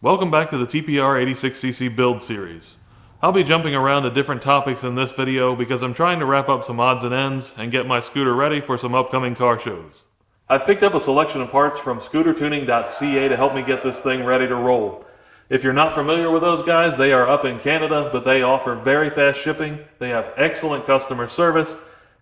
Welcome back to the TPR 86cc build series. I'll be jumping around to different topics in this video because I'm trying to wrap up some odds and ends and get my scooter ready for some upcoming car shows. I've picked up a selection of parts from scootertuning.ca to help me get this thing ready to roll. If you're not familiar with those guys, they are up in Canada, but they offer very fast shipping, they have excellent customer service,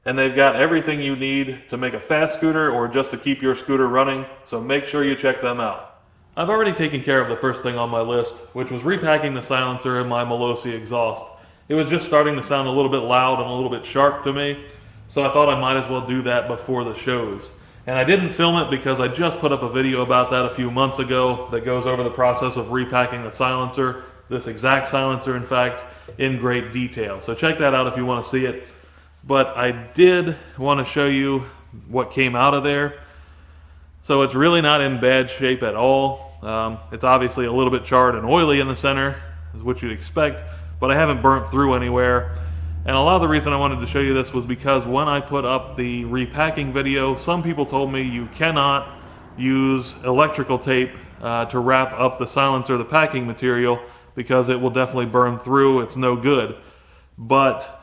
and they've got everything you need to make a fast scooter or just to keep your scooter running, so make sure you check them out. I've already taken care of the first thing on my list, which was repacking the silencer in my Melosi exhaust. It was just starting to sound a little bit loud and a little bit sharp to me, so I thought I might as well do that before the shows. And I didn't film it because I just put up a video about that a few months ago that goes over the process of repacking the silencer, this exact silencer in fact, in great detail. So check that out if you want to see it. But I did want to show you what came out of there. So it's really not in bad shape at all. It's obviously a little bit charred and oily in the center, is what you'd expect, but I haven't burnt through anywhere. And a lot of the reason I wanted to show you this was because when I put up the repacking video, some people told me you cannot use electrical tape to wrap up the silencer, the packing material, because it will definitely burn through. It's no good. But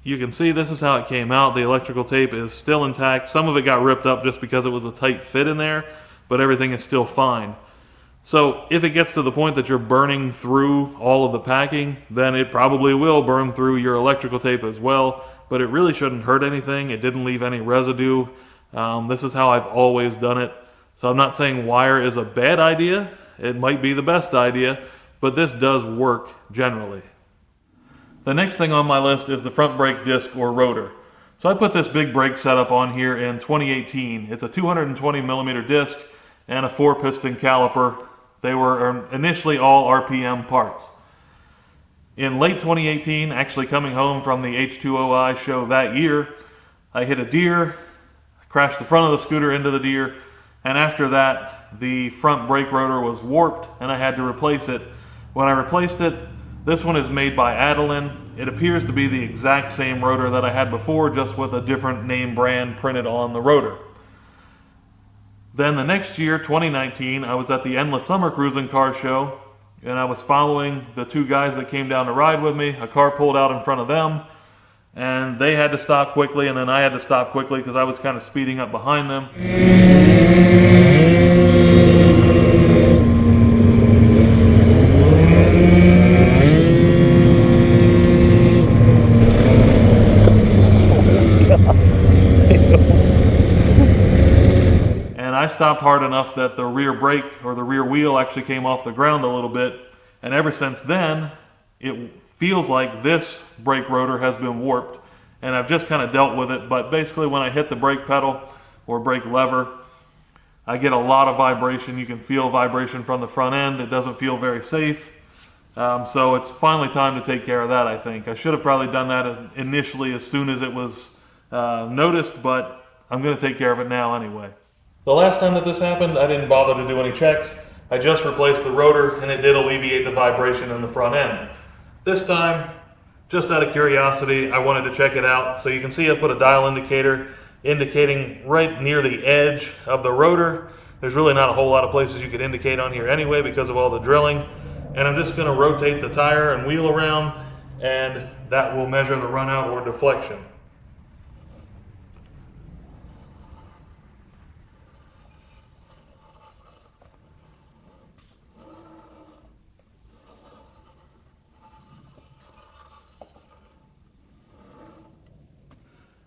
you can see this is how it came out. The electrical tape is still intact. Some of it got ripped up just because it was a tight fit in there, but everything is still fine. So if it gets to the point that you're burning through all of the packing, then it probably will burn through your electrical tape as well, but it really shouldn't hurt anything. It didn't leave any residue. This is how I've always done it. So I'm not saying wire is a bad idea. It might be the best idea, but this does work generally. The next thing on my list is the front brake disc or rotor. So I put this big brake setup on here in 2018. It's a 220 millimeter disc and a 4-piston caliper. They were initially all RPM parts. In late 2018, actually coming home from the H2OI show that year, I hit a deer, crashed the front of the scooter into the deer, and after that, the front brake rotor was warped and I had to replace it. When I replaced it, this one is made by Adelin. It appears to be the exact same rotor that I had before, just with a different name brand printed on the rotor. Then the next year, 2019, I was at the Endless Summer Cruising Car Show, and I was following the two guys that came down to ride with me. A car pulled out in front of them, and they had to stop quickly, and then I had to stop quickly because I was kind of speeding up behind them. I stopped hard enough that the rear brake or the rear wheel actually came off the ground a little bit, and ever since then it feels like this brake rotor has been warped, and I've just kind of dealt with it. But basically when I hit the brake pedal or brake lever, I get a lot of vibration. You can feel vibration from the front end. It doesn't feel very safe, so it's finally time to take care of that. I think I should have probably done that initially as soon as it was noticed, but I'm going to take care of it now anyway. The last time that this happened, I didn't bother to do any checks. I just replaced the rotor and it did alleviate the vibration in the front end. This time, just out of curiosity, I wanted to check it out. So you can see I put a dial indicator indicating right near the edge of the rotor. There's really not a whole lot of places you could indicate on here anyway because of all the drilling. And I'm just going to rotate the tire and wheel around, and that will measure the run out or deflection.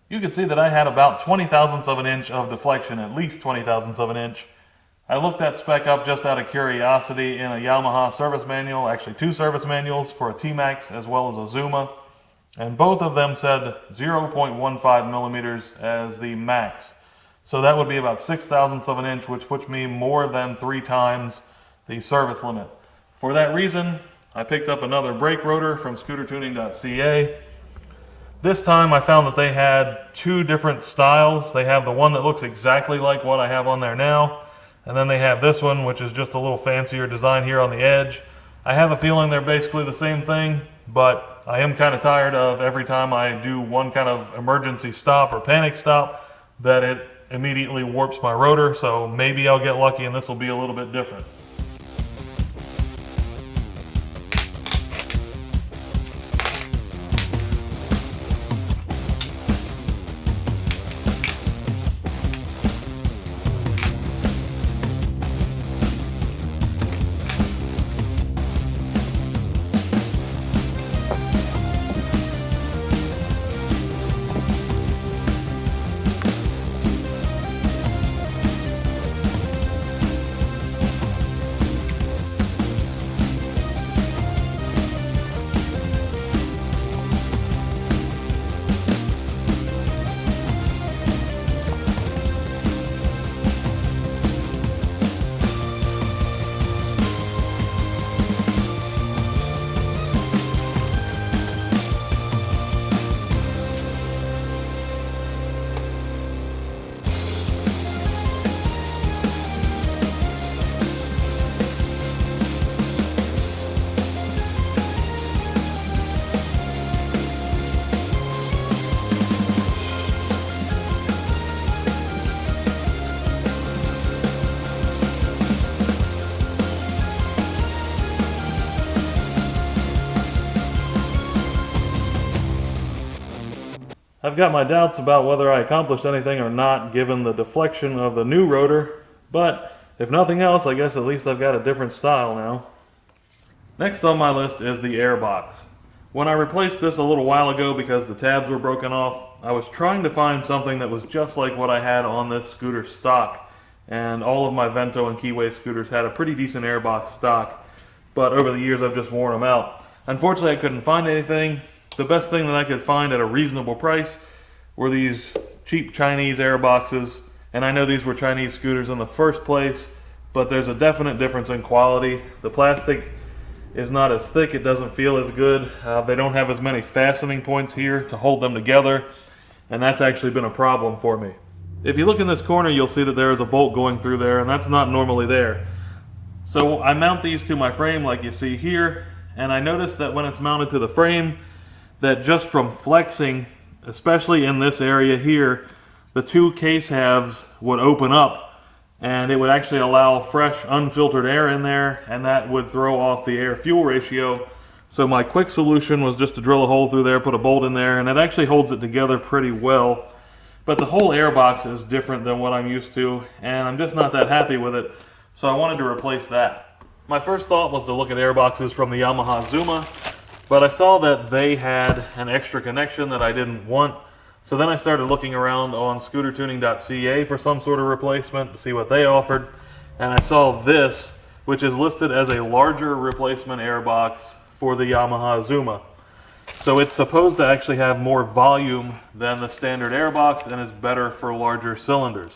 You can see that I had about 20 thousandths of an inch of deflection, at least 20 thousandths of an inch. I looked that spec up just out of curiosity in a Yamaha service manual, actually two service manuals for a T-Max as well as a Zuma, and both of them said 0.15 millimeters as the max. So that would be about 6 thousandths of an inch, which puts me more than 3 times the service limit. For that reason, I picked up another brake rotor from scootertuning.ca. This time I found that they had two different styles. They have the one that looks exactly like what I have on there now, and then they have this one, which is just a little fancier design here on the edge. I have a feeling they're basically the same thing, but I am kind of tired of every time I do one kind of emergency stop or panic stop that it immediately warps my rotor, so maybe I'll get lucky and this will be a little bit different. I've got my doubts about whether I accomplished anything or not given the deflection of the new rotor, but if nothing else, I guess at least I've got a different style now. Next on my list is the air box. When I replaced this a little while ago because the tabs were broken off, I was trying to find something that was just like what I had on this scooter stock, and all of my Vento and Keyway scooters had a pretty decent air box stock, but over the years I've just worn them out. Unfortunately, I couldn't find anything. The best thing that I could find at a reasonable price were these cheap Chinese air boxes, and I know these were Chinese scooters in the first place, but there's a definite difference in quality. The plastic is not as thick, it doesn't feel as good. They don't have as many fastening points here to hold them together, and that's actually been a problem for me. If you look in this corner, you'll see that there is a bolt going through there, and that's not normally there. So I mount these to my frame like you see here, and I noticed that when it's mounted to the frame, that just from flexing, especially in this area here, the two case halves would open up, and it would actually allow fresh unfiltered air in there, and that would throw off the air-fuel ratio. So my quick solution was just to drill a hole through there, put a bolt in there, and it actually holds it together pretty well. But the whole air box is different than what I'm used to, and I'm just not that happy with it, so I wanted to replace that. My first thought was to look at air boxes from the Yamaha Zuma, but I saw that they had an extra connection that I didn't want. So then I started looking around on scootertuning.ca for some sort of replacement to see what they offered, and I saw this, which is listed as a larger replacement air box for the Yamaha Zuma. So it's supposed to actually have more volume than the standard air box and is better for larger cylinders.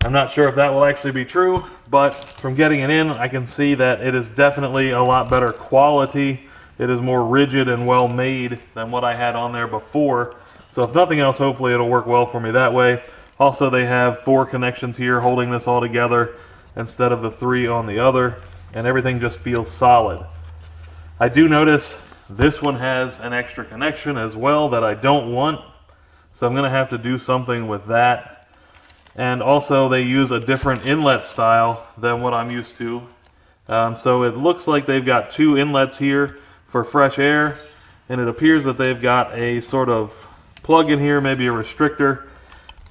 I'm not sure if that will actually be true, but from getting it in, I can see that it is definitely a lot better quality. It is more rigid and well made than what I had on there before. So if nothing else, hopefully it'll work well for me that way. Also, they have 4 connections here holding this all together instead of the 3 on the other, and everything just feels solid. I do notice this one has an extra connection as well that I don't want, so I'm going to have to do something with that. And also they use a different inlet style than what I'm used to. So it looks like they've got 2 inlets here for fresh air, and it appears that they've got a sort of plug in here, maybe a restrictor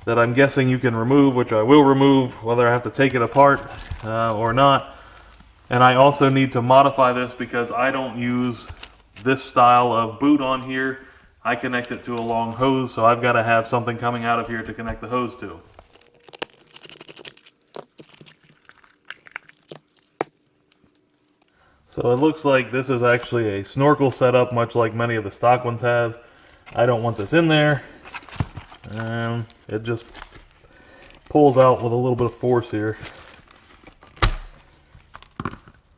that I'm guessing you can remove, which I will remove whether I have to take it apart or not. And I also need to modify this because I don't use this style of boot on here. I connect it to a long hose, so I've got to have something coming out of here to connect the hose to. So it looks like this is actually a snorkel setup, much like many of the stock ones have. I don't want this in there. It just pulls out with a little bit of force here.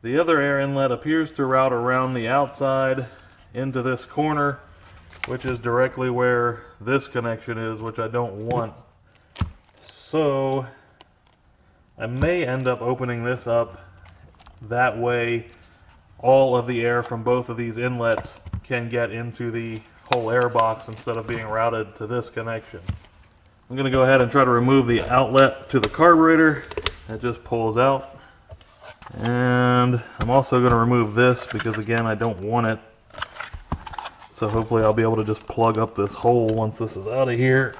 The other air inlet appears to route around the outside into this corner, which is directly where this connection is, which I don't want. So I may end up opening this up. That way all of the air from both of these inlets can get into the whole air box instead of being routed to this connection. I'm going to go ahead and try to remove the outlet to the carburetor. It just pulls out. And I'm also going to remove this because, again, I don't want it. So hopefully I'll be able to just plug up this hole once this is out of here.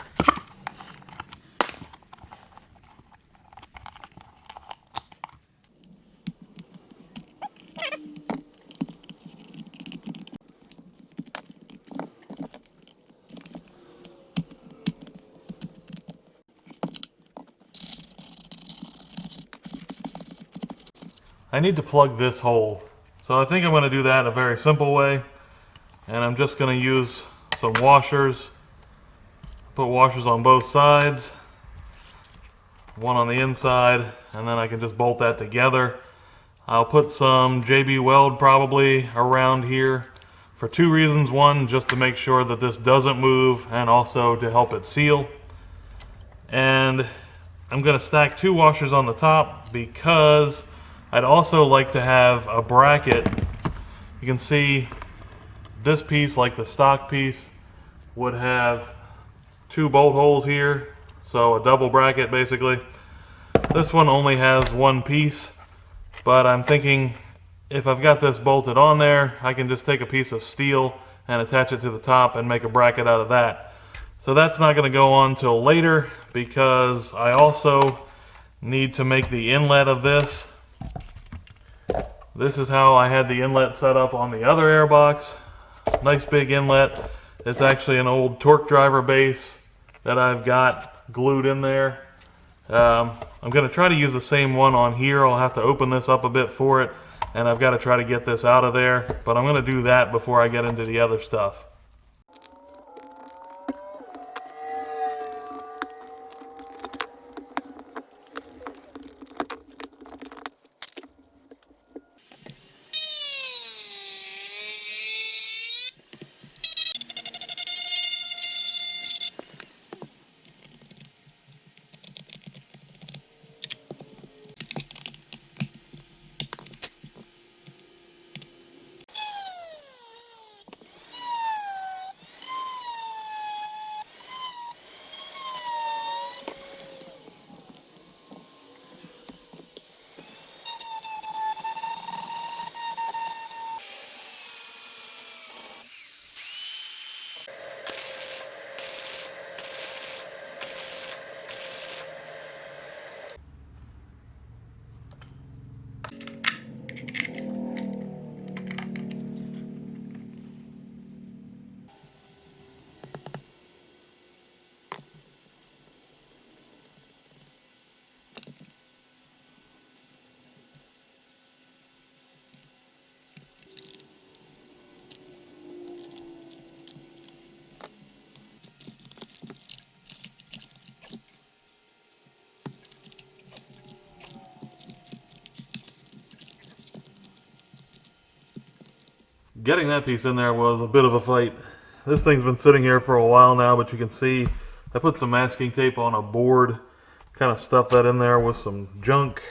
I need to plug this hole. So I think I'm going to do that a very simple way. And I'm just going to use some washers. Put washers on both sides. One on the inside. And then I can just bolt that together. I'll put some JB Weld probably around here for 2 reasons. One, just to make sure that this doesn't move, and also to help it seal. And I'm going to stack 2 washers on the top because I'd also like to have a bracket. You can see this piece, like the stock piece, would have 2 bolt holes here, so a double bracket basically. This one only has 1 piece, but I'm thinking if I've got this bolted on there, I can just take a piece of steel and attach it to the top and make a bracket out of that. So that's not going to go on till later because I also need to make the inlet of this. This is how I had the inlet set up on the other airbox. Nice big inlet. It's actually an old torque driver base that I've got glued in there. I'm going to try to use the same one on here. I'll have to open this up a bit for it, and I've got to try to get this out of there, but I'm going to do that before I get into the other stuff. Getting that piece in there was a bit of a fight. This thing's been sitting here for a while now, but you can see I put some masking tape on a board, kind of stuffed that in there with some junk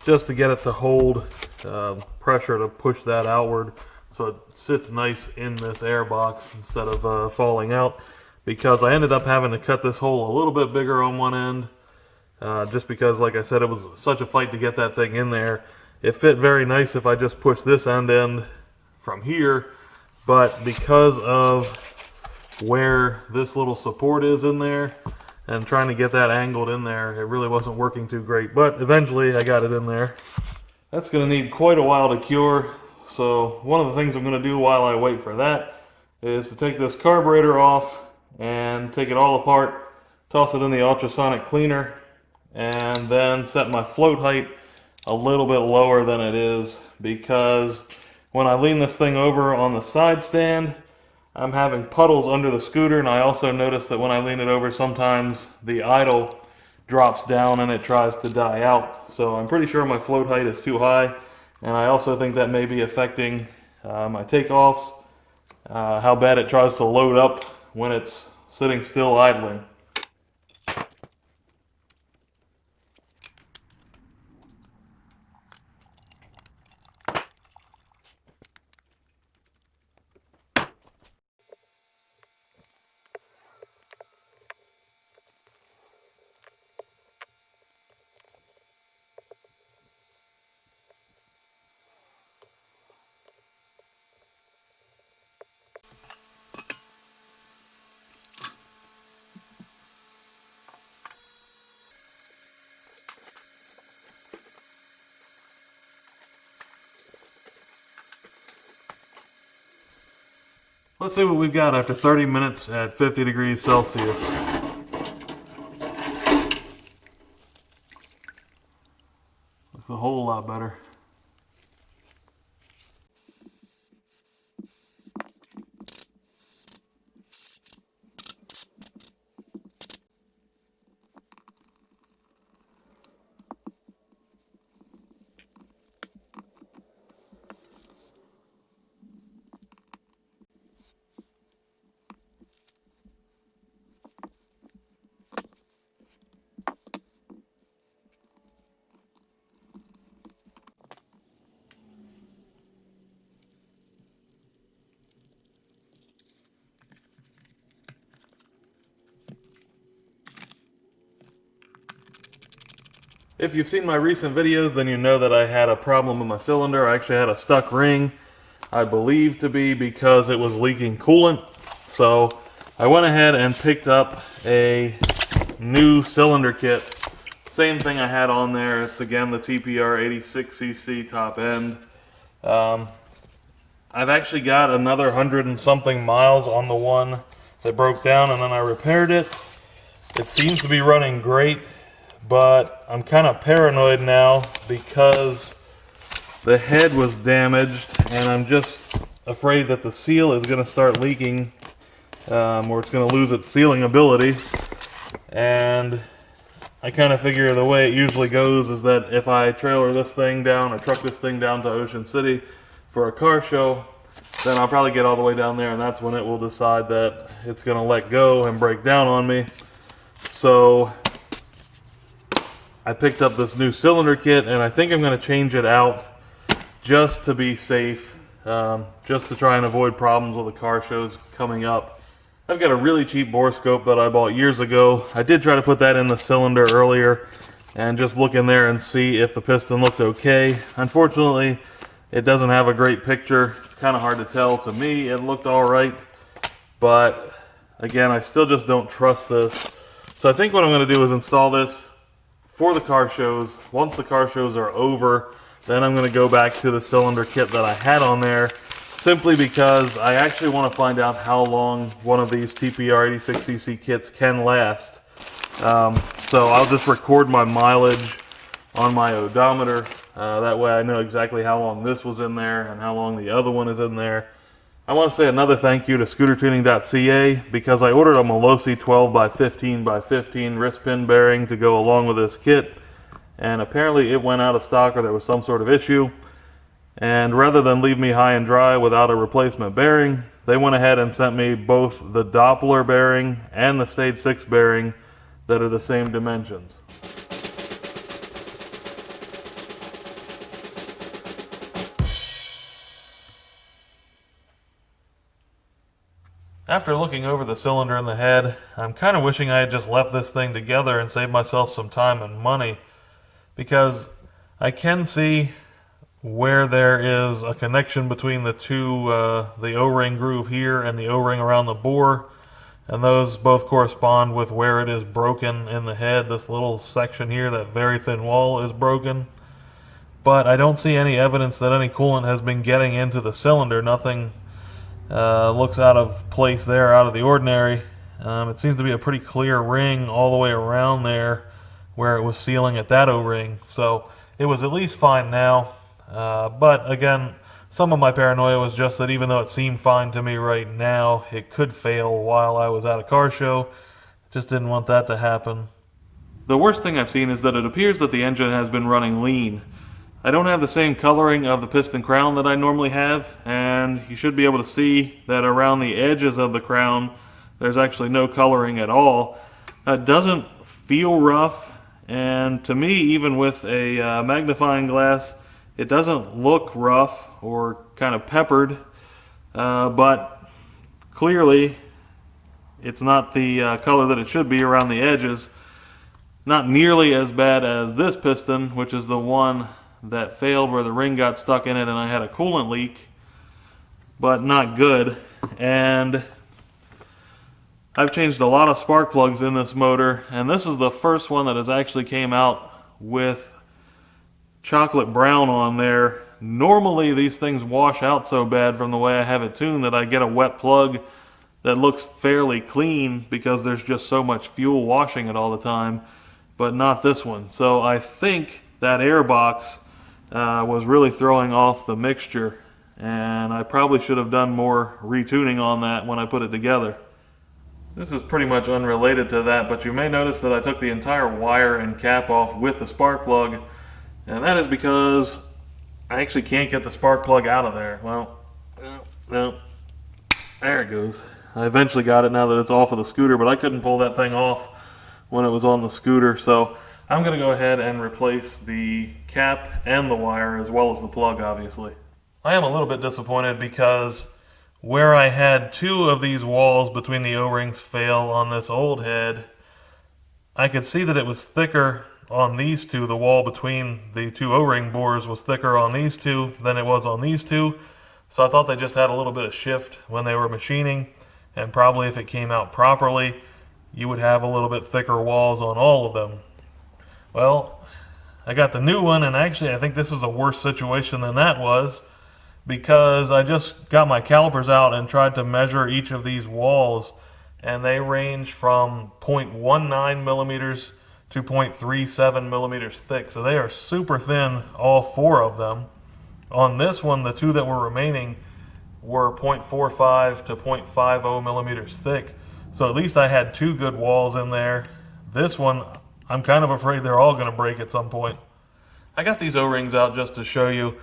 just to get it to hold pressure to push that outward so it sits nice in this air box instead of falling out, because I ended up having to cut this hole a little bit bigger on one end just because, like I said, it was such a fight to get that thing in there. It fit very nice if I just pushed this end from here, but because of where this little support is in there and trying to get that angled in there, it really wasn't working too great, but eventually I got it in there. That's going to need quite a while to cure, so one of the things I'm going to do while I wait for that is to take this carburetor off and take it all apart, toss it in the ultrasonic cleaner, and then set my float height a little bit lower than it is, because when I lean this thing over on the side stand, I'm having puddles under the scooter, and I also notice that when I lean it over, sometimes the idle drops down and it tries to die out. So I'm pretty sure my float height is too high, and I also think that may be affecting my takeoffs, how bad it tries to load up when it's sitting still idling. Let's see what we've got after 30 minutes at 50 degrees Celsius. Looks a whole lot better. If you've seen my recent videos, then you know that I had a problem with my cylinder. I actually had a stuck ring, I believe to be because it was leaking coolant. So I went ahead and picked up a new cylinder kit. Same thing I had on there. It's again the TPR 86cc top end. I've actually got another 100 and something miles on the one that broke down, and then I repaired it. It seems to be running great, but I'm kind of paranoid now because the head was damaged, and I'm just afraid that the seal is going to start leaking, or it's going to lose its sealing ability. And I kind of figure the way it usually goes is that if I trailer this thing down, or truck this thing down to Ocean City for a car show, then I'll probably get all the way down there, and that's when it will decide that it's going to let go and break down on me. So I picked up this new cylinder kit, and I think I'm going to change it out just to be safe, just to try and avoid problems with the car shows coming up. I've got a really cheap bore scope that I bought years ago. I did try to put that in the cylinder earlier and just look in there and see if the piston looked okay. Unfortunately, it doesn't have a great picture. It's kind of hard to tell. To me, it looked alright, but again, I still just don't trust this. So I think what I'm going to do is install this for the car shows. Once the car shows are over, then I'm going to go back to the cylinder kit that I had on there, simply because I actually want to find out how long one of these TPR 86cc kits can last. So I'll just record my mileage on my odometer. That way I know exactly how long this was in there and how long the other one is in there. I want to say another thank you to scootertuning.ca because I ordered a Melosi 12x15x15 wrist pin bearing to go along with this kit, and apparently it went out of stock or there was some sort of issue, and rather than leave me high and dry without a replacement bearing, they went ahead and sent me both the Doppler bearing and the Stage 6 bearing that are the same dimensions. After looking over the cylinder and the head, I'm kind of wishing I had just left this thing together and saved myself some time and money, because I can see where there is a connection between the two, the O-ring groove here and the O-ring around the bore, and those both correspond with where it is broken in the head. This little section here, that very thin wall, is broken, but I don't see any evidence that any coolant has been getting into the cylinder. Nothing looks out of place there, out of the ordinary. It seems to be a pretty clear ring all the way around there where it was sealing at that O-ring, so it was at least fine now. But again, some of my paranoia was just that even though it seemed fine to me right now, it could fail while I was at a car show. Just didn't want that to happen. The worst thing I've seen is that it appears that the engine has been running lean. I don't have the same coloring of the piston crown that I normally have, and you should be able to see that around the edges of the crown there's actually no coloring at all. It doesn't feel rough, and to me, even with a magnifying glass, it doesn't look rough or kind of peppered, but clearly it's not the color that it should be around the edges. Not nearly as bad as this piston, which is the one that failed where the ring got stuck in it and I had a coolant leak, but not good. And I've changed a lot of spark plugs in this motor, and this is the first one that has actually came out with chocolate brown on there. Normally these things wash out so bad from the way I have it tuned that I get a wet plug that looks fairly clean because there's just so much fuel washing it all the time, but not this one. So I think that air box was really throwing off the mixture, and I probably should have done more retuning on that when I put it together. This is pretty much unrelated to that, but you may notice that I took the entire wire and cap off with the spark plug, and that is because I actually can't get the spark plug out of there. Well, there it goes. I eventually got it now that it's off of the scooter, but I couldn't pull that thing off when it was on the scooter, so I'm going to go ahead and replace the cap and the wire as well as the plug, obviously. I am a little bit disappointed because where I had two of these walls between the O-rings fail on this old head, I could see that it was thicker on these two. The wall between the two O-ring bores was thicker on these two than it was on these two, so I thought they just had a little bit of shift when they were machining, and probably if it came out properly, you would have a little bit thicker walls on all of them. Well, I got the new one, and actually I think this is a worse situation than that was, because I just got my calipers out and tried to measure each of these walls, and they range from 0.19 millimeters to 0.37 millimeters thick. So they are super thin, all four of them. On this one, the two that were remaining were 0.45 to 0.50 millimeters thick. So at least I had two good walls in there. This one, I'm kind of afraid they're all going to break at some point. I got these O-rings out just to show you.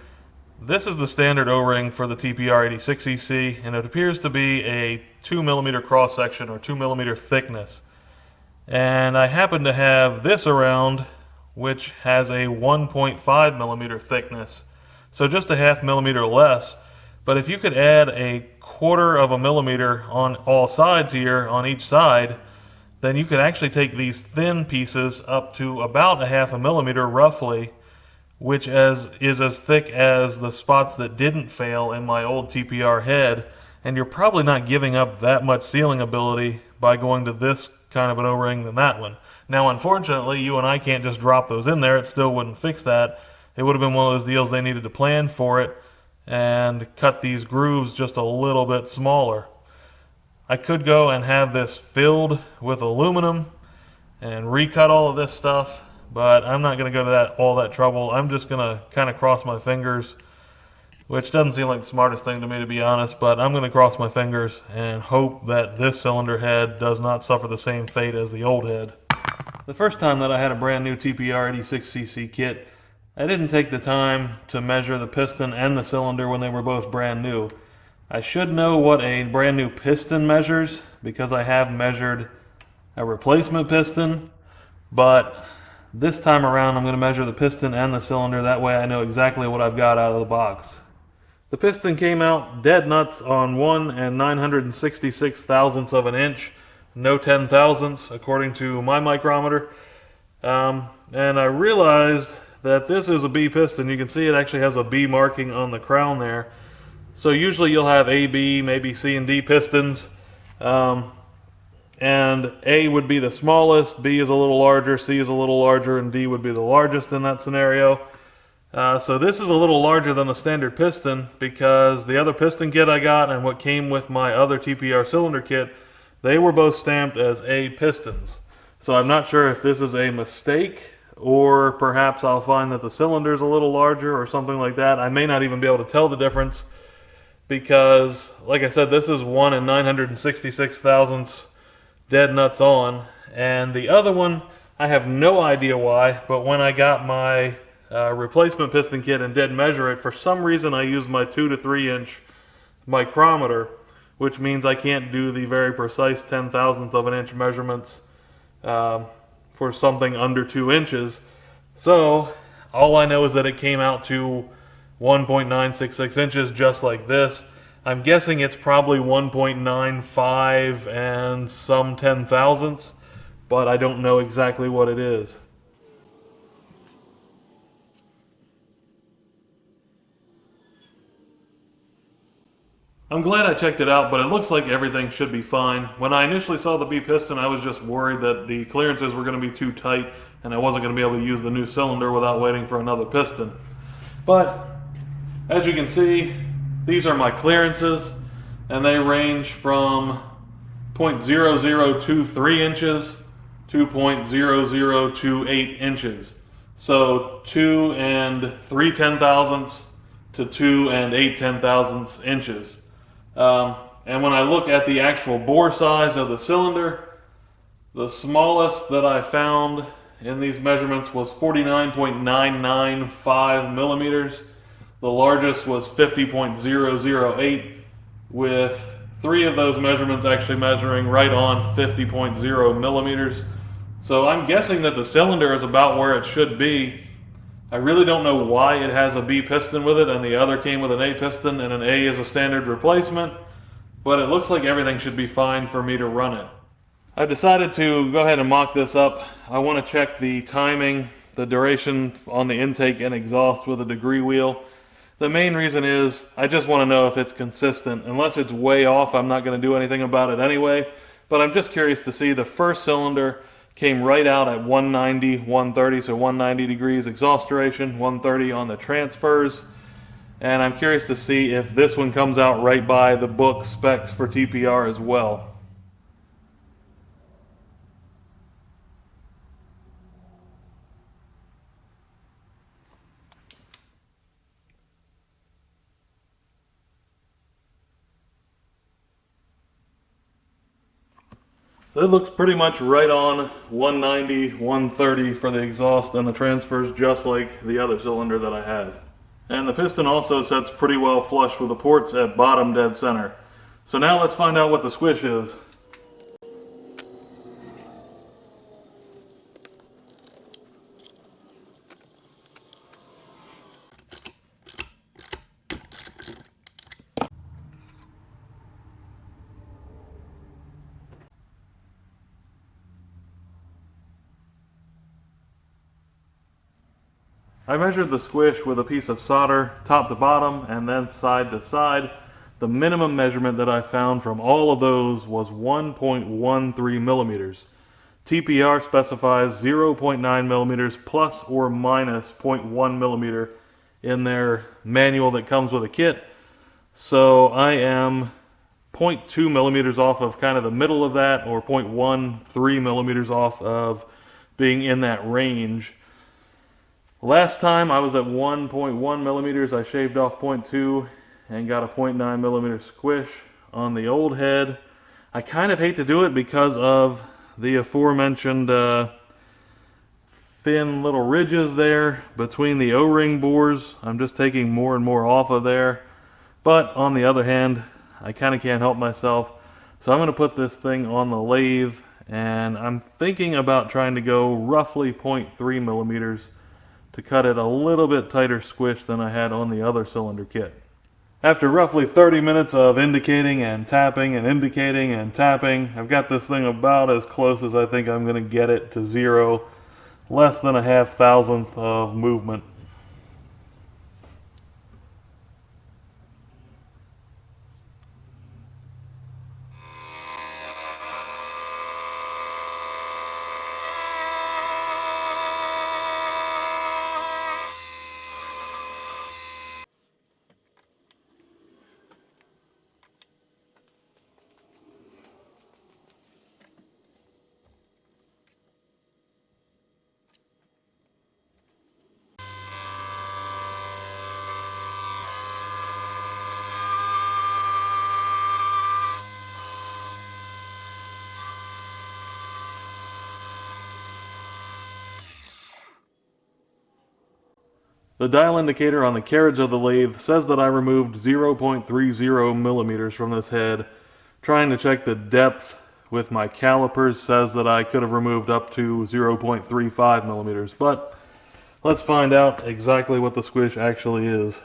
This is the standard O-ring for the TPR 86cc, and it appears to be a 2 millimeter cross section or 2 millimeter thickness. And I happen to have this around, which has a 1.5 millimeter thickness. So just a half millimeter less. But if you could add a 1/4 of a millimeter on all sides here, on each side, then you could actually take these thin pieces up to about a half a millimeter roughly, which is as thick as the spots that didn't fail in my old TPR head. And you're probably not giving up that much sealing ability by going to this kind of an O-ring than that one. Now, unfortunately, you and I can't just drop those in there. It still wouldn't fix that. It would have been one of those deals they needed to plan for it and cut these grooves just a little bit smaller. I could go and have this filled with aluminum and recut all of this stuff, but I'm not going to go to all that trouble. I'm just going to kind of cross my fingers, which doesn't seem like the smartest thing to me, to be honest, but I'm going to cross my fingers and hope that this cylinder head does not suffer the same fate as the old head. The first time that I had a brand new TPR 86cc kit, I didn't take the time to measure the piston and the cylinder when they were both brand new. I should know what a brand new piston measures because I have measured a replacement piston, but this time around I'm going to measure the piston and the cylinder. That way I know exactly what I've got out of the box. The piston came out dead nuts on 1 966 thousandths of an inch, no 10 thousandths according to my micrometer. And I realized that this is a B piston. You can see it actually has a B marking on the crown there. So usually you'll have A, B, maybe C and D pistons. And A would be the smallest, B is a little larger, C is a little larger, and D would be the largest in that scenario. So this is a little larger than the standard piston because the other piston kit I got and what came with my other TPR cylinder kit, they were both stamped as A pistons. So I'm not sure if this is a mistake or perhaps I'll find that the cylinder is a little larger or something like that. I may not even be able to tell the difference because, like I said, this is 1 966 thousandths dead nuts on, and the other one I have no idea why, but when I got my replacement piston kit and did measure it, for some reason I used my 2 to 3 inch micrometer, which means I can't do the very precise 10 thousandth of an inch measurements for something under 2 inches. So all I know is that it came out to 1.966 inches, just like this. I'm guessing it's probably 1.95 and some 10 thousandths, but I don't know exactly what it is. I'm glad I checked it out, but it looks like everything should be fine. When I initially saw the B piston, I was just worried that the clearances were going to be too tight and I wasn't going to be able to use the new cylinder without waiting for another piston. But as you can see, these are my clearances, and they range from 0.0023 inches to 0.0028 inches. So 2 3 10 to 2 8 10 inches. And when I look at the actual bore size of the cylinder, the smallest that I found in these measurements was 49.995 millimeters. The largest was 50.008, with 3 of those measurements actually measuring right on 50.0 millimeters. So I'm guessing that the cylinder is about where it should be. I really don't know why it has a B piston with it and the other came with an A piston and an A is a standard replacement, but it looks like everything should be fine for me to run it. I've decided to go ahead and mock this up. I want to check the timing, the duration on the intake and exhaust with a degree wheel. The main reason is I just want to know if it's consistent. Unless it's way off, I'm not going to do anything about it anyway. But I'm just curious to see. The first cylinder came right out at 190, 130, so 190 degrees exhaust duration, 130 on the transfers. And I'm curious to see if this one comes out right by the book specs for TPR as well. So it looks pretty much right on 190, 130 for the exhaust and the transfers, just like the other cylinder that I had. And the piston also sets pretty well flush with the ports at bottom dead center. So now let's find out what the squish is. I measured the squish with a piece of solder, top to bottom and then side to side. The minimum measurement that I found from all of those was 1.13 millimeters. TPR specifies 0.9 millimeters plus or minus 0.1 millimeter in their manual that comes with a kit. So I am 0.2 millimeters off of kind of the middle of that, or 0.13 millimeters off of being in that range. Last time I was at 1.1 millimeters. I shaved off 0.2 and got a 0.9 millimeter squish on the old head. I kind of hate to do it because of the aforementioned thin little ridges there between the O-ring bores. I'm just taking more and more off of there. But on the other hand, I kind of can't help myself. So I'm going to put this thing on the lathe, and I'm thinking about trying to go roughly 0.3 millimeters to cut it a little bit tighter squish than I had on the other cylinder kit. After roughly 30 minutes of indicating and tapping and indicating and tapping, I've got this thing about as close as I think I'm going to get it to zero, less than a half thousandth of movement. The dial indicator on the carriage of the lathe says that I removed 0.30 millimeters from this head. Trying to check the depth with my calipers says that I could have removed up to 0.35 millimeters, but let's find out exactly what the squish actually is.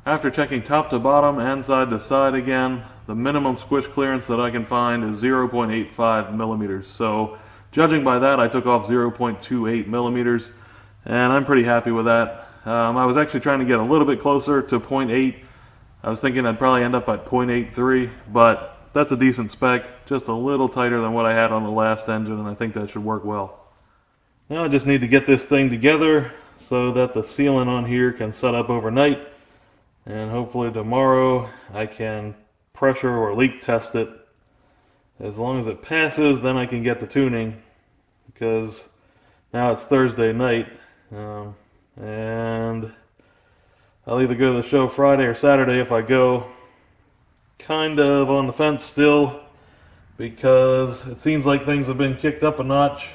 After checking top to bottom and side to side again, the minimum squish clearance that I can find is 0.85 millimeters. So judging by that, I took off 0.28 millimeters, and I'm pretty happy with that. I was actually trying to get a little bit closer to 0.8. I was thinking I'd probably end up at 0.83, but that's a decent spec, just a little tighter than what I had on the last engine, and I think that should work well. Now I just need to get this thing together so that the sealant on here can set up overnight. And hopefully tomorrow I can pressure or leak test it. As long as it passes, then I can get to tuning, because now it's Thursday night, and I'll either go to the show Friday or Saturday if I go. Kind of on the fence still, because it seems like things have been kicked up a notch.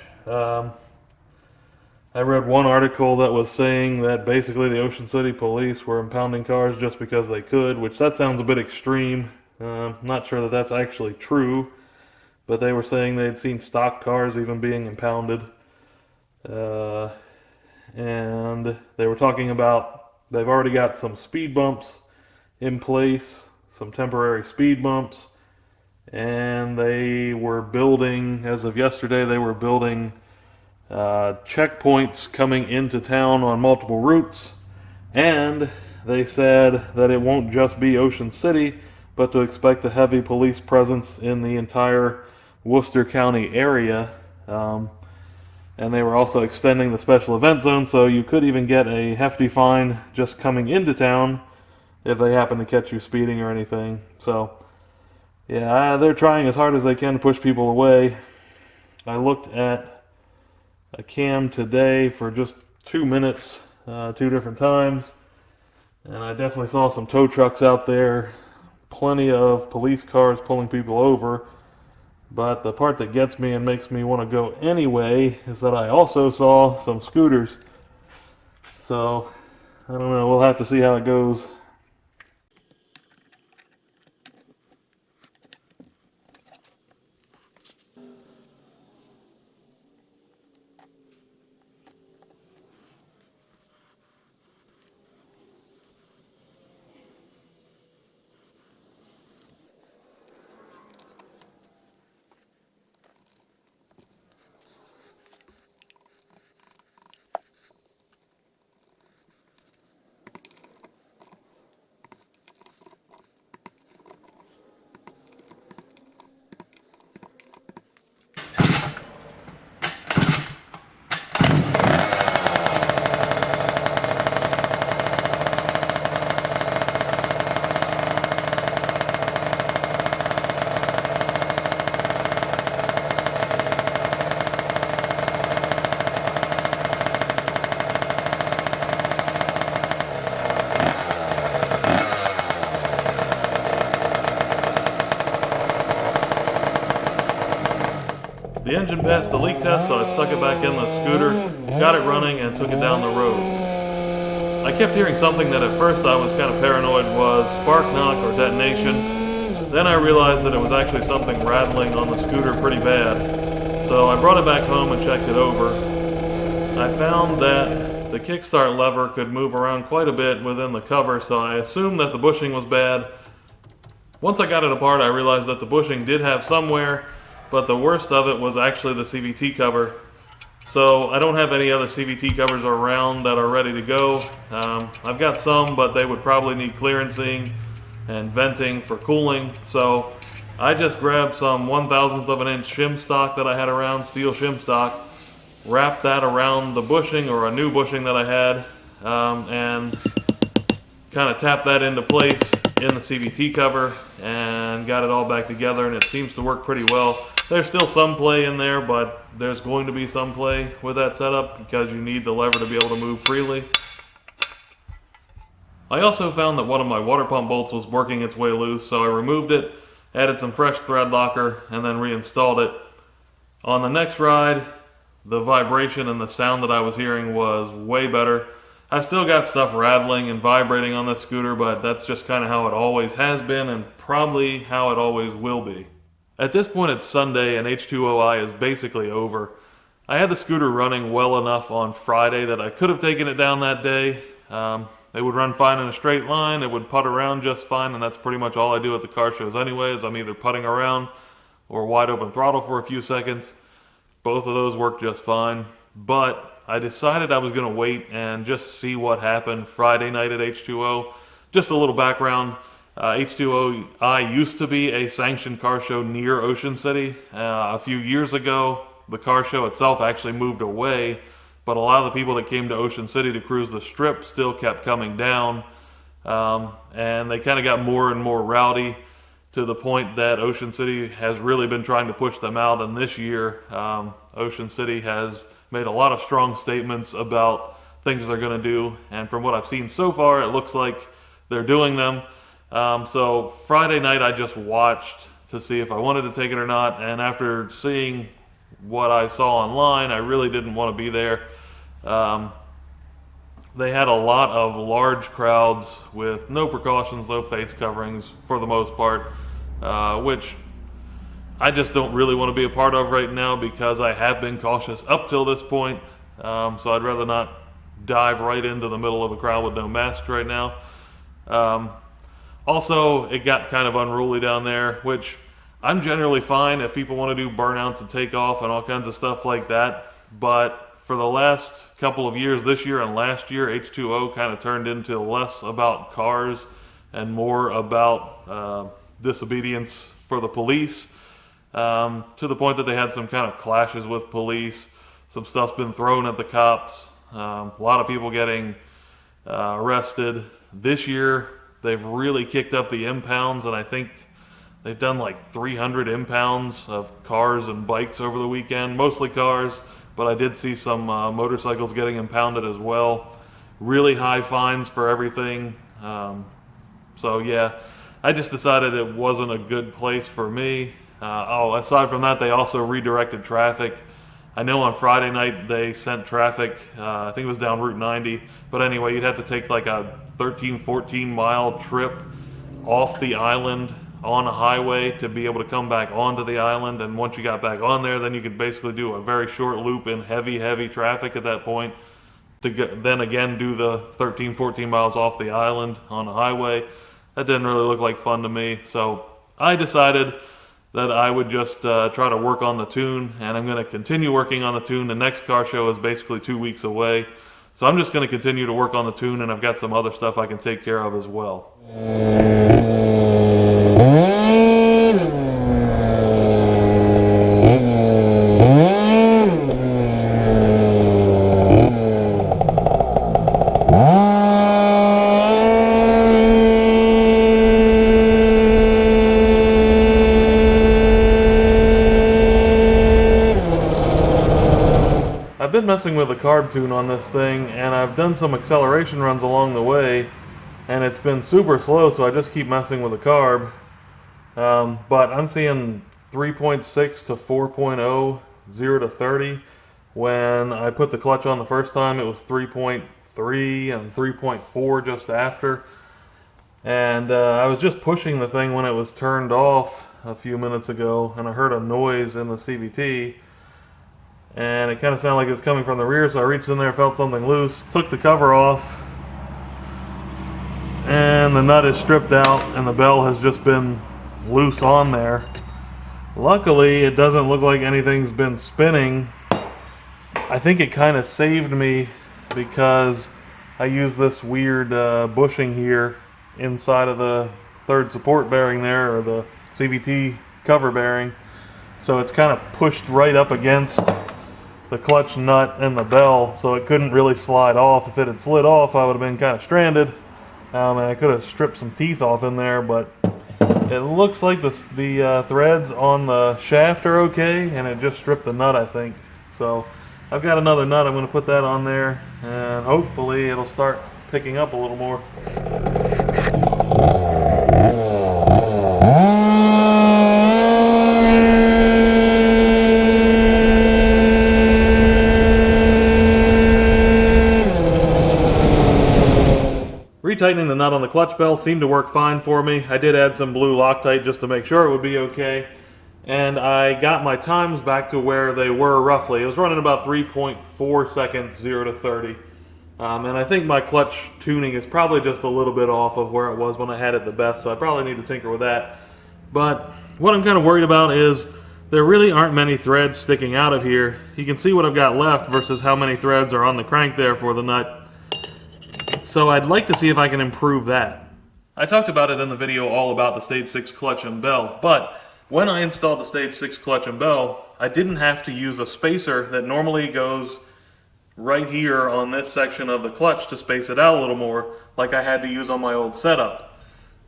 I read one article that was saying that basically the Ocean City police were impounding cars just because they could, which that sounds a bit extreme. Not sure that that's actually true, but they were saying they had seen stock cars even being impounded. And they were talking about they've already got some speed bumps in place, some temporary speed bumps, and they were building, as of yesterday, they were building checkpoints coming into town on multiple routes, and they said that it won't just be Ocean City, but to expect a heavy police presence in the entire Worcester County area. And they were also extending the special event zone, so you could even get a hefty fine just coming into town if they happen to catch you speeding or anything. So, yeah, they're trying as hard as they can to push people away. I looked at a cam today for just 2 minutes, 2 different times, and I definitely saw some tow trucks out there, plenty of police cars pulling people over. But the part that gets me and makes me want to go anyway is that I also saw some scooters. So, I don't know, we'll have to see how it goes. The engine passed the leak test, so I stuck it back in the scooter, got it running, and took it down the road. I kept hearing something that at first I was kind of paranoid was spark knock or detonation. Then I realized that it was actually something rattling on the scooter pretty bad. So I brought it back home and checked it over. I found that the kickstart lever could move around quite a bit within the cover, so I assumed that the bushing was bad. Once I got it apart, I realized that the bushing did have some wear, but the worst of it was actually the CVT cover. So I don't have any other CVT covers around that are ready to go. I've got some, but they would probably need clearancing and venting for cooling. So I just grabbed some 1/1000th of an inch shim stock that I had around, steel shim stock, wrapped that around the bushing or a new bushing that I had, and kind of tapped that into place in the CVT cover and got it all back together, and it seems to work pretty well. There's still some play in there, but there's going to be some play with that setup because you need the lever to be able to move freely. I also found that one of my water pump bolts was working its way loose, so I removed it, added some fresh thread locker, and then reinstalled it. On the next ride, the vibration and the sound that I was hearing was way better. I've still got stuff rattling and vibrating on this scooter, but that's just kind of how it always has been and probably how it always will be. At this point it's Sunday and H2OI is basically over. I had the scooter running well enough on Friday that I could have taken it down that day. It would run fine in a straight line, it would putt around just fine, and that's pretty much all I do at the car shows anyways. I'm either putting around or wide open throttle for a few seconds. Both of those work just fine, but I decided I was going to wait and just see what happened Friday night at H2O. Just a little background. H2OI used to be a sanctioned car show near Ocean City. A few years ago, the car show itself actually moved away, but a lot of the people that came to Ocean City to cruise the strip still kept coming down, and they kind of got more and more rowdy to the point that Ocean City has really been trying to push them out, and this year Ocean City has made a lot of strong statements about things they're going to do, and from what I've seen so far, it looks like they're doing them. So Friday night I just watched to see if I wanted to take it or not, and after seeing what I saw online, I really didn't want to be there. They had a lot of large crowds with no precautions, no face coverings for the most part, which I just don't really want to be a part of right now because I have been cautious up till this point. So I'd rather not dive right into the middle of a crowd with no mask right now. Also, it got kind of unruly down there, which I'm generally fine if people want to do burnouts and takeoff and all kinds of stuff like that. But for the last couple of years, this year and last year, H2O kind of turned into less about cars and more about disobedience for the police, to the point that they had some kind of clashes with police. Some stuff's been thrown at the cops. A lot of people getting arrested. This year, they've really kicked up the impounds, and I think they've done like 300 impounds of cars and bikes over the weekend, mostly cars, but I did see some motorcycles getting impounded as well. Really high fines for everything. So yeah, I just decided it wasn't a good place for me. Aside from that, they also redirected traffic. I know on Friday night they sent traffic, I think it was down Route 90, but anyway, you'd have to take like a 13, 14 mile trip off the island on a highway to be able to come back onto the island, and once you got back on there, then you could basically do a very short loop in heavy traffic at that point to then again do the 13, 14 miles off the island on a highway. That didn't really look like fun to me, so I decided that I would just try to work on the tune, and I'm going to continue working on the tune. The next car show is basically 2 weeks away, so I'm just going to continue to work on the tune, and I've got some other stuff I can take care of as well. I've been messing with the carb tune on this thing, and I've done some acceleration runs along the way, and it's been super slow, so I just keep messing with the carb. But I'm seeing 3.6 to 4.0, 0 to 30. When I put the clutch on the first time, it was 3.3 and 3.4 just after. And I was just pushing the thing when it was turned off a few minutes ago, and I heard a noise in the CVT. And it kind of sounded like it was coming from the rear, so I reached in there, felt something loose, took the cover off, and the nut is stripped out, and the bell has just been loose on there. Luckily, it doesn't look like anything's been spinning. I think it kind of saved me because I use this weird bushing here inside of the third support bearing there, or the CVT cover bearing. So it's kind of pushed right up against the clutch nut and the bell, so it couldn't really slide off. If it had slid off, I would have been kind of stranded, and I could have stripped some teeth off in there, but it looks like the threads on the shaft are okay, and it just stripped the nut, I think. So I've got another nut. I'm going to put that on there, and hopefully it'll start picking up a little more. Retightening the nut on the clutch bell seemed to work fine for me. I did add some blue Loctite just to make sure it would be okay. And I got my times back to where they were roughly. It was running about 3.4 seconds, 0 to 30. And I think my clutch tuning is probably just a little bit off of where it was when I had it the best, so I probably need to tinker with that. But what I'm kind of worried about is there really aren't many threads sticking out of here. You can see what I've got left versus how many threads are on the crank there for the nut. So I'd like to see if I can improve that. I talked about it in the video all about the Stage 6 clutch and bell, but when I installed the Stage 6 clutch and bell, I didn't have to use a spacer that normally goes right here on this section of the clutch to space it out a little more, like I had to use on my old setup.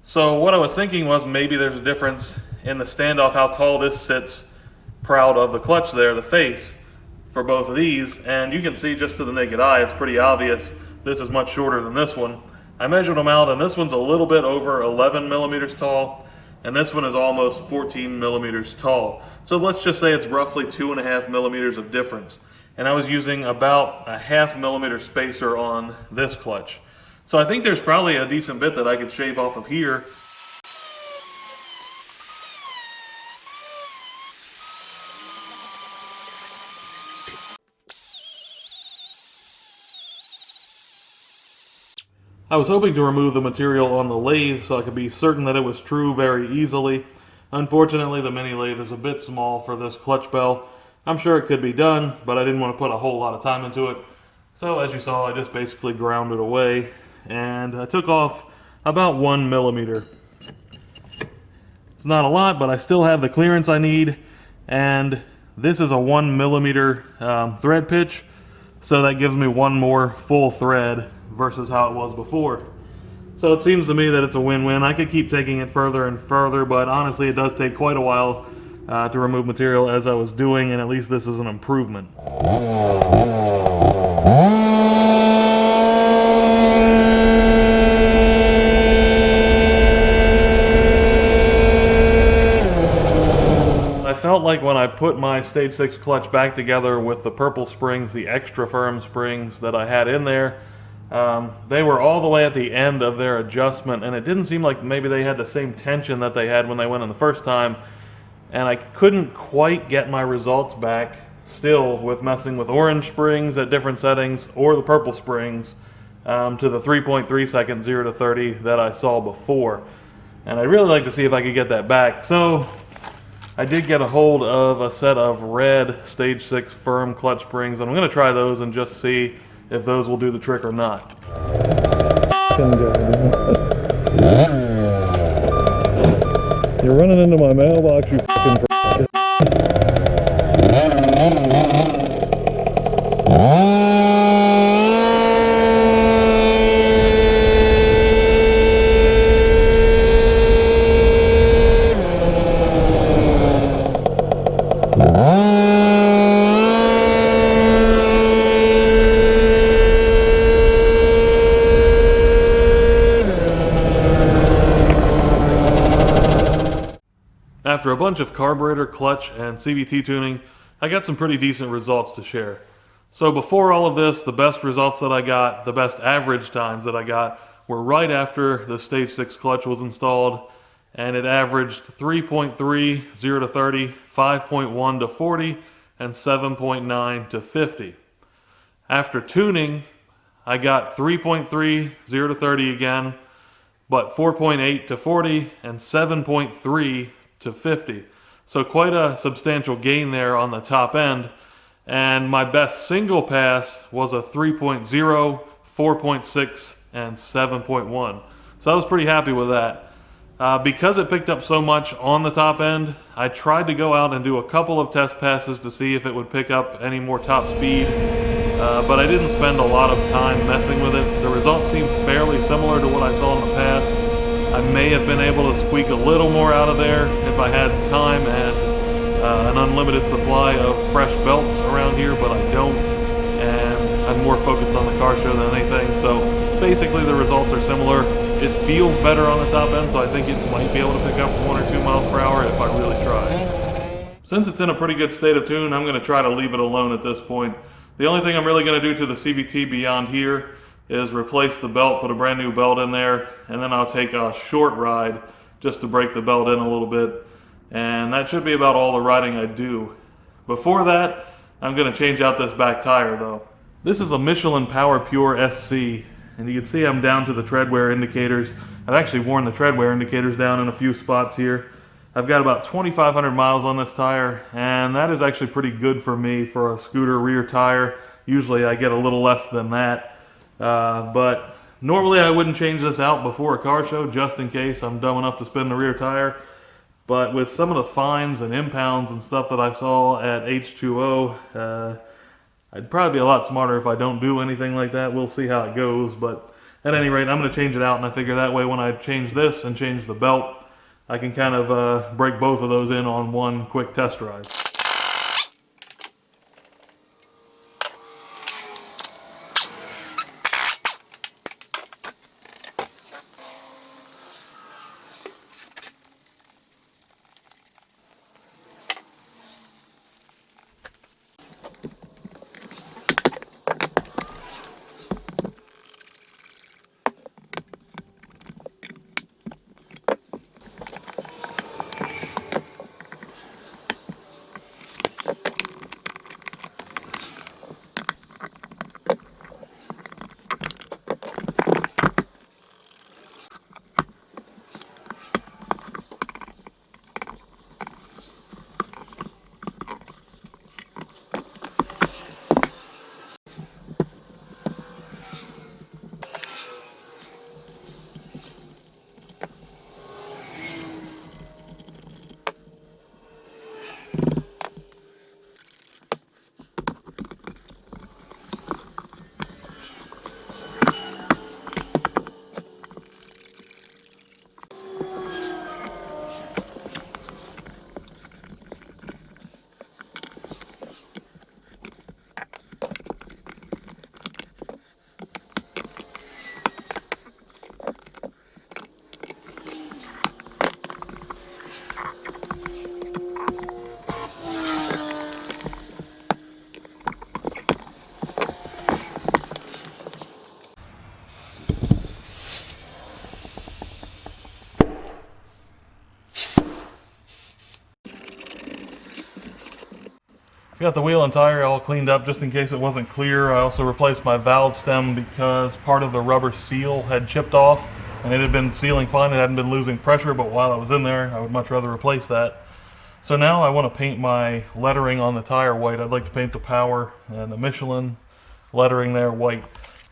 So what I was thinking was maybe there's a difference in the standoff, how tall this sits proud of the clutch there, the face, for both of these, and you can see just to the naked eye, it's pretty obvious. This is much shorter than this one. I measured them out, and this one's a little bit over 11 millimeters tall, and this one is almost 14 millimeters tall. So let's just say it's roughly 2.5 millimeters of difference. And I was using about a 0.5 millimeter spacer on this clutch. So I think there's probably a decent bit that I could shave off of here. I was hoping to remove the material on the lathe so I could be certain that it was true very easily. Unfortunately, the mini lathe is a bit small for this clutch bell. I'm sure it could be done, but I didn't want to put a whole lot of time into it. So as you saw, I just basically ground it away, and I took off about 1 millimeter. It's not a lot, but I still have the clearance I need, and this is a 1 millimeter thread pitch, so that gives me one more full thread versus how it was before. So it seems to me that it's a win-win. I could keep taking it further and further, but honestly it does take quite a while to remove material as I was doing, and at least this is an improvement. I felt like when I put my Stage 6 clutch back together with the purple springs, the extra firm springs that I had in there, they were all the way at the end of their adjustment, and it didn't seem like maybe they had the same tension that they had when they went in the first time, and I couldn't quite get my results back still with messing with orange springs at different settings or the purple springs to the 3.3 second 0 to 30 that I saw before. And I'd really like to see if I could get that back. So I did get a hold of a set of red Stage 6 firm clutch springs, and I'm going to try those and just see if those will do the trick or not. You're running into my mailbox, you f***ing After a bunch of carburetor, clutch, and CVT tuning, I got some pretty decent results to share. So before all of this, the best results that I got, the best average times that I got, were right after the Stage 6 clutch was installed, and it averaged 3.3, 0 to 30, 5.1 to 40, and 7.9 to 50. After tuning, I got 3.3, 0 to 30 again, but 4.8 to 40, and 7.3 to 50. So quite a substantial gain there on the top end. And my best single pass was a 3.0, 4.6, and 7.1. So I was pretty happy with that. Because it picked up so much on the top end, I tried to go out and do a couple of test passes to see if it would pick up any more top speed. But I didn't spend a lot of time messing with it. The results seemed fairly similar to what I saw in the past. I may have been able to squeak a little more out of there if I had time and an unlimited supply of fresh belts around here, but I don't, and I'm more focused on the car show than anything. So basically the results are similar. It feels better on the top end, so I think it might be able to pick up 1 or 2 miles per hour if I really try. Since it's in a pretty good state of tune, I'm going to try to leave it alone at this point. The only thing I'm really going to do to the CVT beyond here is replace the belt, put a brand new belt in there, and then I'll take a short ride just to break the belt in a little bit. And that should be about all the riding I do. Before that, I'm going to change out this back tire though. This is a Michelin Power Pure SC, and you can see I'm down to the tread wear indicators. I've actually worn the tread wear indicators down in a few spots here. I've got about 2,500 miles on this tire, and that is actually pretty good for me for a scooter rear tire. Usually I get a little less than that. But normally I wouldn't change this out before a car show just in case I'm dumb enough to spin the rear tire. But with some of the fines and impounds and stuff that I saw at H2O, I'd probably be a lot smarter if I don't do anything like that. We'll see how it goes. But at any rate, I'm going to change it out, and I figure that way when I change this and change the belt, I can kind of break both of those in on one quick test ride. Got the wheel and tire all cleaned up just in case it wasn't clear. I also replaced my valve stem because part of the rubber seal had chipped off and it had been sealing fine. It hadn't been losing pressure, but while I was in there, I would much rather replace that. So now I want to paint my lettering on the tire white. I'd like to paint the Power and the Michelin lettering there white.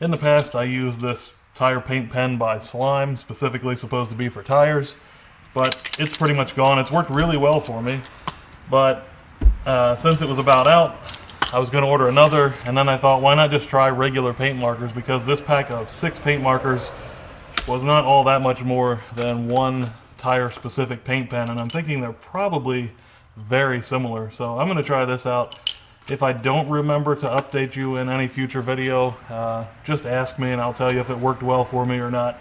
In the past, I used this tire paint pen by Slime, specifically supposed to be for tires, but it's pretty much gone. It's worked really well for me, but since it was about out, I was going to order another, and then I thought, why not just try regular paint markers, because this pack of 6 paint markers was not all that much more than one tire-specific paint pen, and I'm thinking they're probably very similar. So I'm going to try this out. If I don't remember to update you in any future video, just ask me and I'll tell you if it worked well for me or not.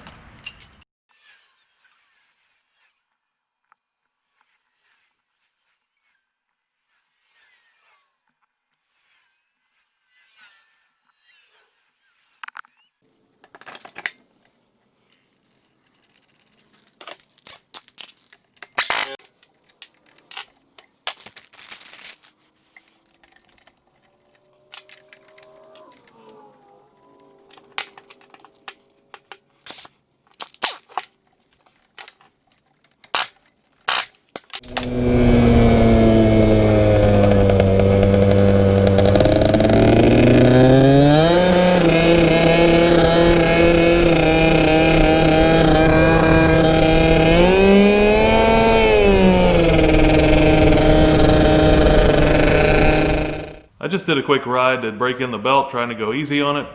I just did a quick ride to break in the belt, trying to go easy on it,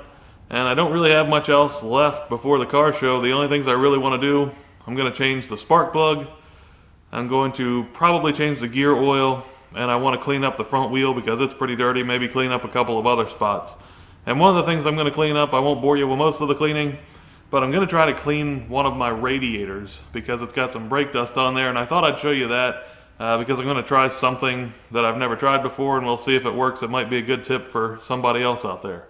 and I don't really have much else left before the car show. The only things I really want to do, I'm going to change the spark plug, I'm going to probably change the gear oil, and I want to clean up the front wheel because it's pretty dirty, maybe clean up a couple of other spots. And one of the things I'm going to clean up, I won't bore you with most of the cleaning, but I'm going to try to clean one of my radiators because it's got some brake dust on there, and I thought I'd show you that. Because I'm going to try something that I've never tried before, and we'll see if it works. It might be a good tip for somebody else out there.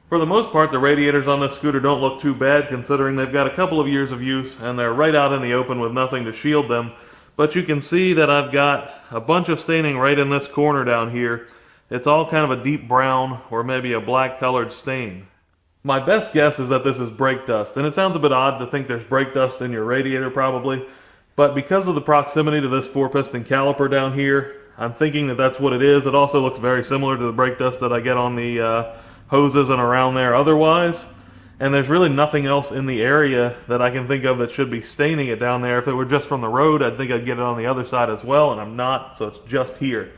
For the most part, the radiators on this scooter don't look too bad, considering they've got a couple of years of use and they're right out in the open with nothing to shield them. But you can see that I've got a bunch of staining right in this corner down here. It's all kind of a deep brown or maybe a black colored stain. My best guess is that this is brake dust, and it sounds a bit odd to think there's brake dust in your radiator probably. But because of the proximity to this 4-piston caliper down here, I'm thinking that that's what it is. It also looks very similar to the brake dust that I get on the hoses and around there otherwise. And there's really nothing else in the area that I can think of that should be staining it down there. If it were just from the road, I'd think I'd get it on the other side as well, and I'm not, so it's just here.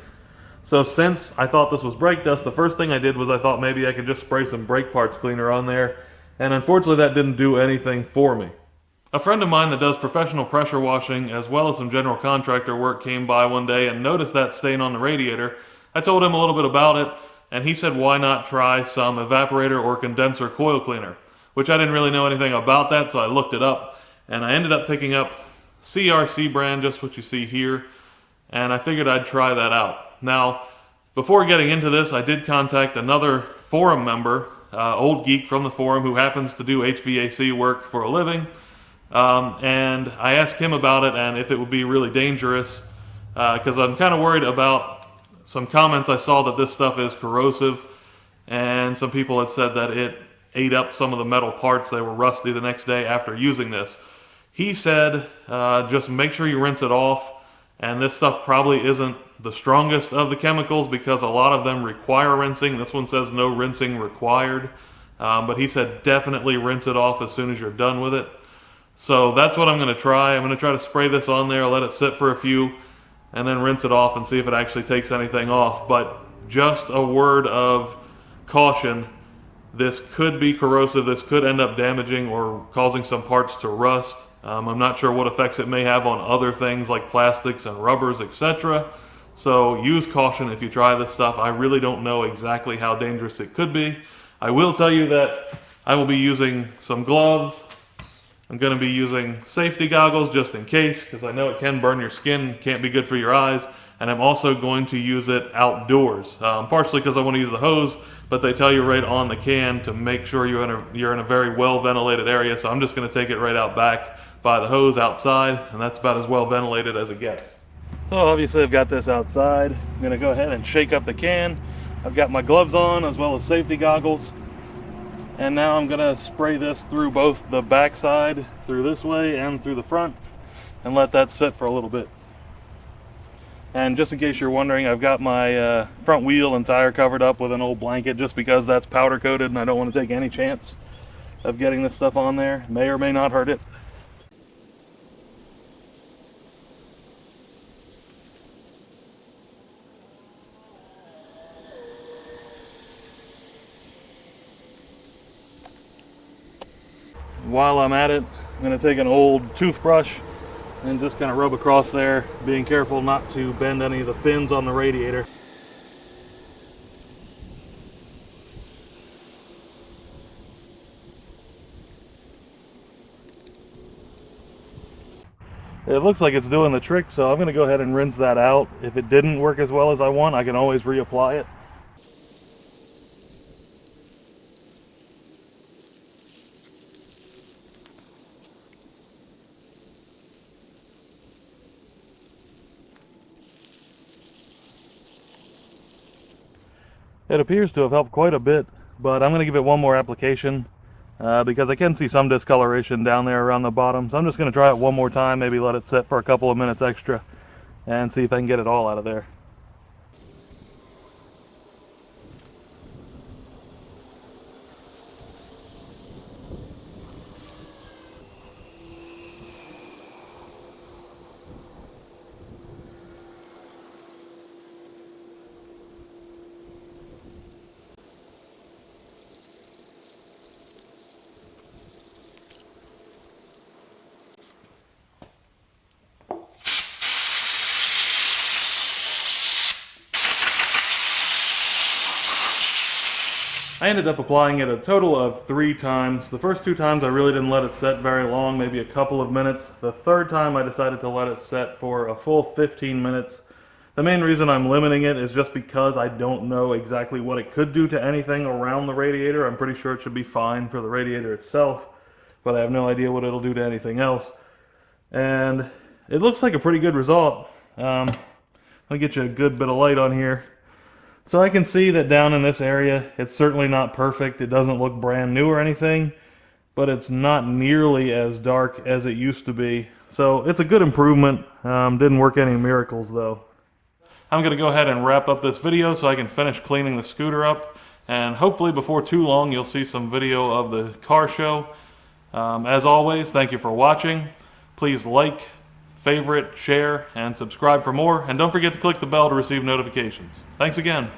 So since I thought this was brake dust, the first thing I did was I thought maybe I could just spray some brake parts cleaner on there. And unfortunately that didn't do anything for me. A friend of mine that does professional pressure washing as well as some general contractor work came by one day and noticed that stain on the radiator. I told him a little bit about it, and he said why not try some evaporator or condenser coil cleaner, which I didn't really know anything about that, so I looked it up, and I ended up picking up CRC brand, just what you see here, and I figured I'd try that out. Now, before getting into this, I did contact another forum member, old geek from the forum who happens to do HVAC work for a living. And I asked him about it and if it would be really dangerous, because I'm kind of worried about some comments I saw that this stuff is corrosive, and some people had said that it ate up some of the metal parts. They were rusty the next day after using this. He said just make sure you rinse it off, and this stuff probably isn't the strongest of the chemicals because a lot of them require rinsing. This one says no rinsing required, but he said definitely rinse it off as soon as you're done with it. So that's what I'm going to try. I'm going to try to spray this on there, let it sit for a few, and then rinse it off and see if it actually takes anything off. But just a word of caution, this could be corrosive. This could end up damaging or causing some parts to rust. I'm not sure what effects it may have on other things like plastics and rubbers, etc. So use caution if you try this stuff. I really don't know exactly how dangerous it could be. I will tell you that I will be using some gloves. I'm going to be using safety goggles just in case, because I know it can burn your skin, can't be good for your eyes, and I'm also going to use it outdoors, partially because I want to use the hose, but they tell you right on the can to make sure you're in a very well ventilated area, so I'm just going to take it right out back by the hose outside, and that's about as well ventilated as it gets. So obviously I've got this outside. I'm going to go ahead and shake up the can. I've got my gloves on as well as safety goggles. And now I'm going to spray this through both the back side, through this way and through the front, and let that sit for a little bit. And just in case you're wondering, I've got my front wheel and tire covered up with an old blanket just because that's powder coated and I don't want to take any chance of getting this stuff on there. May or may not hurt it. While I'm at it, I'm going to take an old toothbrush and just kind of rub across there, being careful not to bend any of the fins on the radiator. It looks like it's doing the trick, so I'm going to go ahead and rinse that out. If it didn't work as well as I want, I can always reapply it. It appears to have helped quite a bit, but I'm going to give it one more application because I can see some discoloration down there around the bottom. So I'm just going to try it one more time, maybe let it sit for a couple of minutes extra and see if I can get it all out of there. I ended up applying it a total of 3 times. The first 2 times I really didn't let it set very long, maybe a couple of minutes. The third time I decided to let it set for a full 15 minutes. The main reason I'm limiting it is just because I don't know exactly what it could do to anything around the radiator. I'm pretty sure it should be fine for the radiator itself, but I have no idea what it'll do to anything else. And it looks like a pretty good result. I'll get you a good bit of light on here. So I can see that down in this area, it's certainly not perfect. It doesn't look brand new or anything, but it's not nearly as dark as it used to be. So it's a good improvement. Didn't work any miracles though. I'm going to go ahead and wrap up this video so I can finish cleaning the scooter up. And hopefully before too long, you'll see some video of the car show. As always, thank you for watching. Please like, favorite, share, and subscribe for more. And don't forget to click the bell to receive notifications. Thanks again.